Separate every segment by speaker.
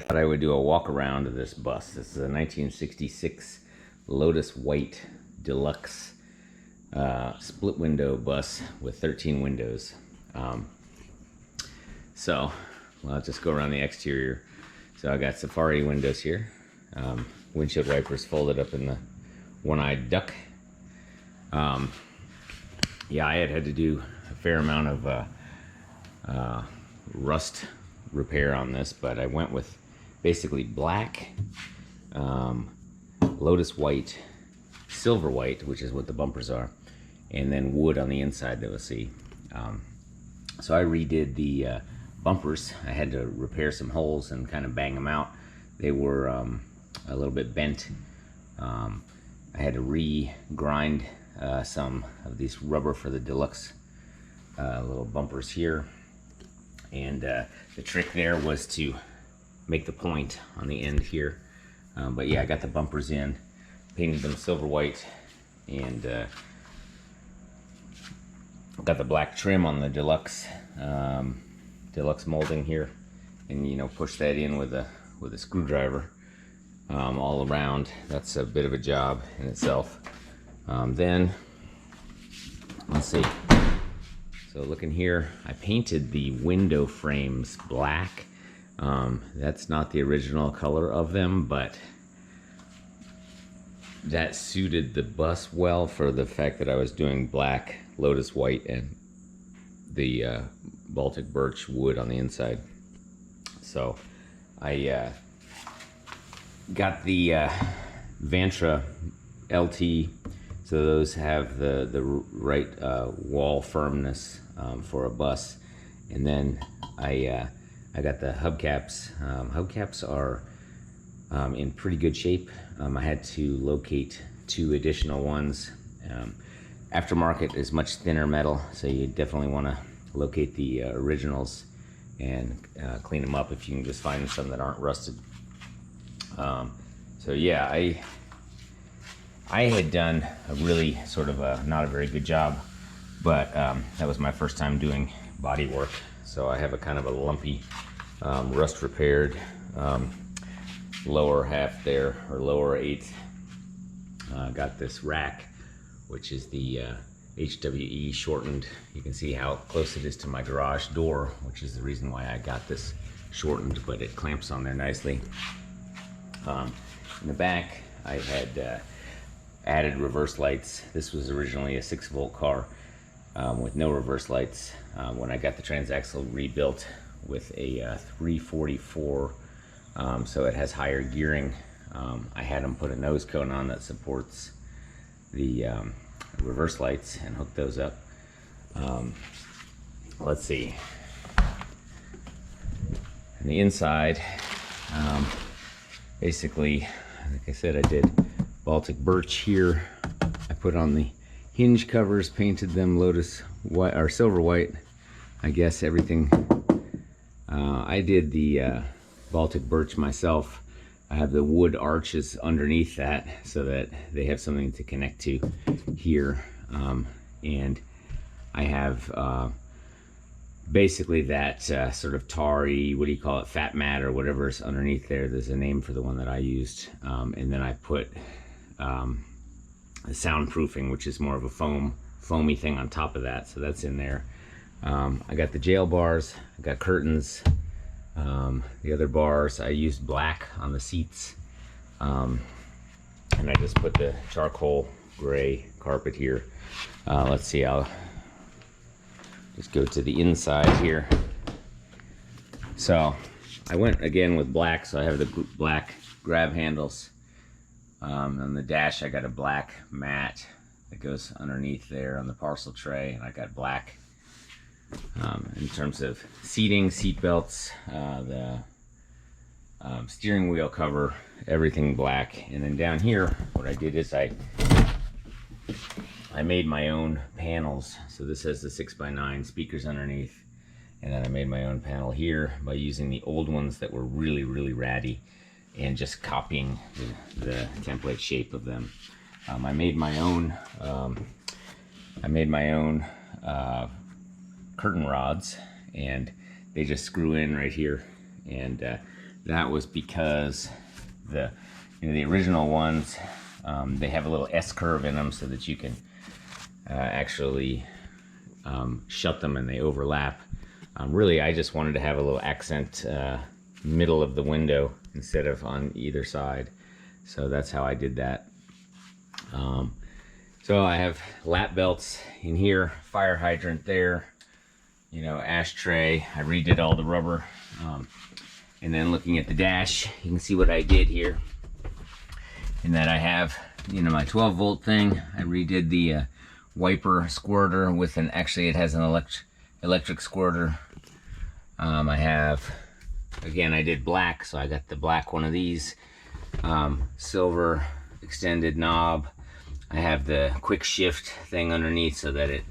Speaker 1: thought I would do a walk around of this bus. This is a 1966 Lotus White Deluxe split window bus with 13 windows. So I'll just go around the exterior. So I got safari windows here, windshield wipers folded up in the one-eyed duck. Yeah, I had to do a fair amount of rust repair on this, but I went with basically black, Lotus White, silver white, which is what the bumpers are, and then wood on the inside that we'll see. So I redid the bumpers. I had to repair some holes and kind of bang them out. They were a little bit bent. I had to re-grind some of these rubber for the deluxe little bumpers here. And the trick there was to make the point on the end here. But yeah, I got the bumpers in, painted them silver white, and got the black trim on the deluxe molding here, and push that in with a screwdriver all around. That's a bit of a job in itself. Then let's see. So looking here, I painted the window frames black. That's not the original color of them, but that suited the bus well for the fact that I was doing black, Lotus White, and the Baltic birch wood on the inside. So I got the Vantra LT. So those have the right wall firmness for a bus. And then I got the hubcaps. Hubcaps are in pretty good shape. I had to locate 2 additional ones. Aftermarket is much thinner metal, so you definitely want to locate the originals and clean them up if you can just find some that aren't rusted. So yeah, I had done a really sort of not a very good job, but that was my first time doing body work. So I have a kind of a lumpy, rust repaired lower half there, or lower eighth. Got this rack, which is the HWE shortened. You can see how close it is to my garage door, which is the reason why I got this shortened, but it clamps on there nicely. In the back, I had added reverse lights. This was originally a 6-volt car with no reverse lights. When I got the transaxle rebuilt with a 344, so it has higher gearing, I had them put a nose cone on that supports the reverse lights and hook those up. Let's see. On the inside, basically, like I said, I did Baltic birch here. I put on the hinge covers, painted them Lotus White or silver white. I guess everything. I did the Baltic birch myself. I have the wood arches underneath that so that they have something to connect to here. And I have basically that sort of tarry, what do you call it, fat mat or whatever is underneath there. There's a name for the one that I used. And then I put a soundproofing, which is more of a foamy thing on top of that. So that's in there. I got the jail bars, I got curtains. The other bars, I used black on the seats. And I just put the charcoal gray carpet here. Let's see, I'll just go to the inside here. So I went again with black, so I have the black grab handles. On the dash, I got a black mat that goes underneath there on the parcel tray, and I got black. In terms of seating, seat belts, the steering wheel cover, everything black. And then down here, what I did is I made my own panels. So this has the 6x9 speakers underneath, and then I made my own panel here by using the old ones that were really, really ratty and just copying the template shape of them. I made my own curtain rods, and they just screw in right here, and that was because the original ones, they have a little S curve in them so that you can actually shut them and they overlap. Really, I just wanted to have a little accent middle of the window instead of on either side. So that's how I did that. So I have lap belts in here, fire hydrant there, you know, ashtray. I redid all the rubber. And then looking at the dash, you can see what I did here. In that I have, you know, my 12 volt thing. I redid the wiper squirter with an, actually it has an electric squirter. I have, again, I did black, so I got the black one of these. Silver extended knob. I have the quick shift thing underneath so that it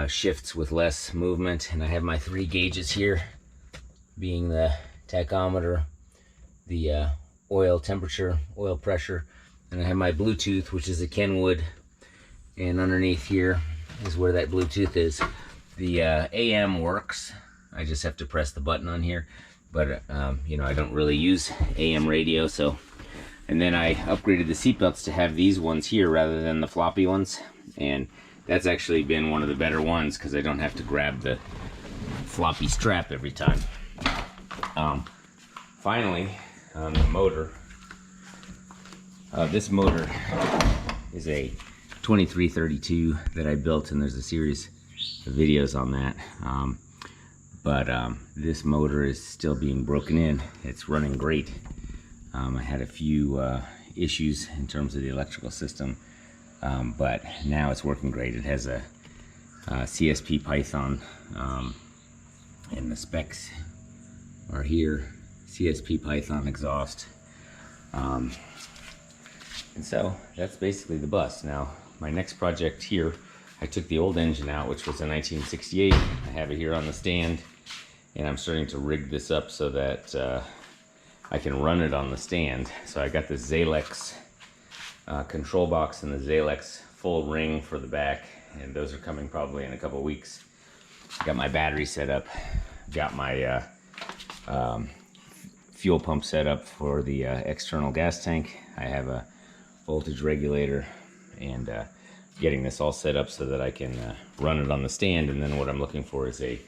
Speaker 1: shifts with less movement. And I have my 3 gauges here, being the tachometer, the oil temperature, oil pressure, and I have my Bluetooth, which is a Kenwood. And underneath here is where that Bluetooth is. The AM works. I just have to press the button on here, but you know, I don't really use AM radio, so. And then I upgraded the seatbelts to have these ones here rather than the floppy ones, and that's actually been one of the better ones because I don't have to grab the floppy strap every time. Finally, on the motor, this motor is a 2332 that I built, and there's a series of videos on that. But this motor is still being broken in. It's running great. I had a few issues in terms of the electrical system, but now it's working great. It has a CSP Python, and the specs are here. CSP Python exhaust. And so that's basically the bus. Now, my next project here, I took the old engine out, which was a 1968. I have it here on the stand, and I'm starting to rig this up so that I can run it on the stand. So I got the Zalex control box and the Zalex full ring for the back, and those are coming probably in a couple weeks. Got my battery set up, got my fuel pump set up for the external gas tank. I have a voltage regulator, and getting this all set up so that I can run it on the stand. And then what I'm looking for is a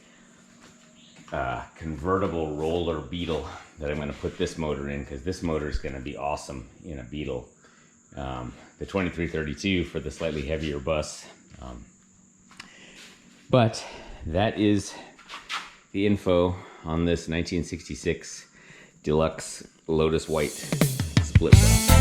Speaker 1: convertible roller Beetle that I'm going to put this motor in, because this motor is going to be awesome in a Beetle. The 2332 for the slightly heavier bus. But that is the info on this 1966 Deluxe Lotus White split bus.